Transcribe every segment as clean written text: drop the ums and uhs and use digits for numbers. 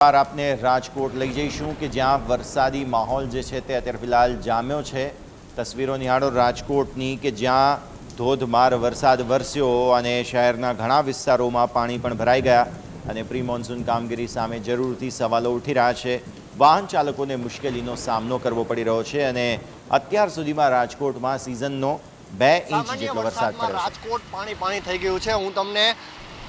આપને રાજકોટ લઈ જઈશું કે જ્યાં વરસાદી માહોલ જે છે તે અત્યારે ફિલહાલ જામ્યો છે। તસવીરો નિહાળો રાજકોટની કે જ્યાં ધોધમાર વરસાદ વરસ્યો અને શહેરના ઘણા વિસ્તારોમાં પાણી પણ ભરાઈ ગયા અને પ્રી મોન્સૂન કામગીરી સામે જરૂરથી સવાલો ઉઠી રહ્યા છે। વાહન ચાલકોને મુશ્કેલીનો સામનો કરવો પડી રહ્યો છે અને અત્યાર સુધીમાં રાજકોટમાં સિઝનનો 2 ઇંચ જેટલો વરસાદ પડ્યો છે। રાજકોટ પાણી થઈ ગયું છે। હું તમને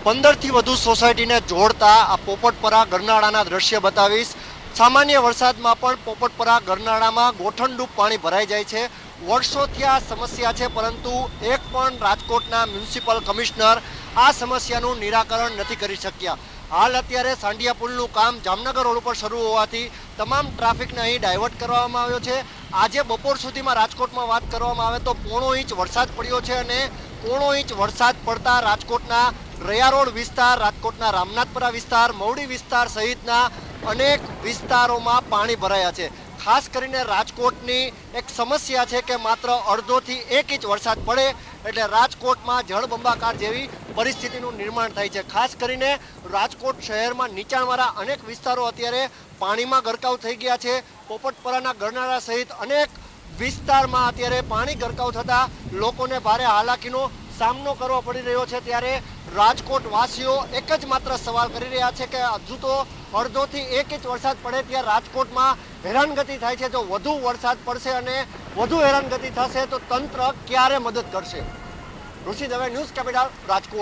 15 થી વધુ સોસાયટીને જોડતા આ પોપટપરા ગરનાળાના દ્રશ્ય બતાવીશ। સામાન્ય વરસાદમાં પણ પોપટપરા ગરનાળામાં ગોઠણડૂબ પાણી ભરાઈ જાય છે। વર્ષોથી આ સમસ્યા છે, પરંતુ એક પણ રાજકોટના મ્યુનિસિપલ કમિશનર આ સમસ્યાનું નિરાકરણ નથી કરી શક્યા। હાલ અત્યારે સાંઢિયા પુલનું કામ જામનગર રોડ ઉપર શરૂ હોવાથી તમામ ટ્રાફિકને અહીં ડાયવર્ટ કરવામાં આવ્યો છે। આજે બપોર સુધીમાં રાજકોટમાં વાત કરવામાં આવે તો 1.5 ઇંચ વરસાદ પડ્યો છે અને 1.5 ઇંચ વરસાદ પડતા રાજકોટના રયા રોડ વિસ્તાર, રાજકોટના રામનાથપરા વિસ્તાર, મવડી વિસ્તાર સહિતના અનેક વિસ્તારોમાં પાણી ભરાયા છે। ખાસ કરીને રાજકોટની એક સમસ્યા છે કે માત્ર અડધોથી 1 ઇંચ વરસાદ પડે એટલે રાજકોટમાં જળબંબાકાર જેવી પરિસ્થિતિનું નિર્માણ થાય છે। ખાસ કરીને રાજકોટ શહેરમાં નીચાણવાળા અનેક વિસ્તારો અત્યારે પાણીમાં ગરકાવ થઈ ગયા છે। પોપટપરાના ગરનાળા સહિત અનેક વિસ્તારમાં અત્યારે પાણી ગરકાવ થતાં લોકોને ભારે હાલાકીનો સામનો કરવો પડી રહ્યો છે। ત્યારે રાજકોટ વાસીઓ એક જ માત્ર સવાલ કરી રહ્યા છે કે હજુ તો અડધોથી 1 ઇંચ વરસાદ પડે ત્યાં રાજકોટમાં હેરાનગતિ થાય છે। જો વધુ વરસાદ પડશે અને વધુ હેરાનગતિ થશે તો તંત્ર ક્યારે મદદ કરશે? ઋષિ દવે, ન્યૂઝ કેપિટલ, રાજકોટ।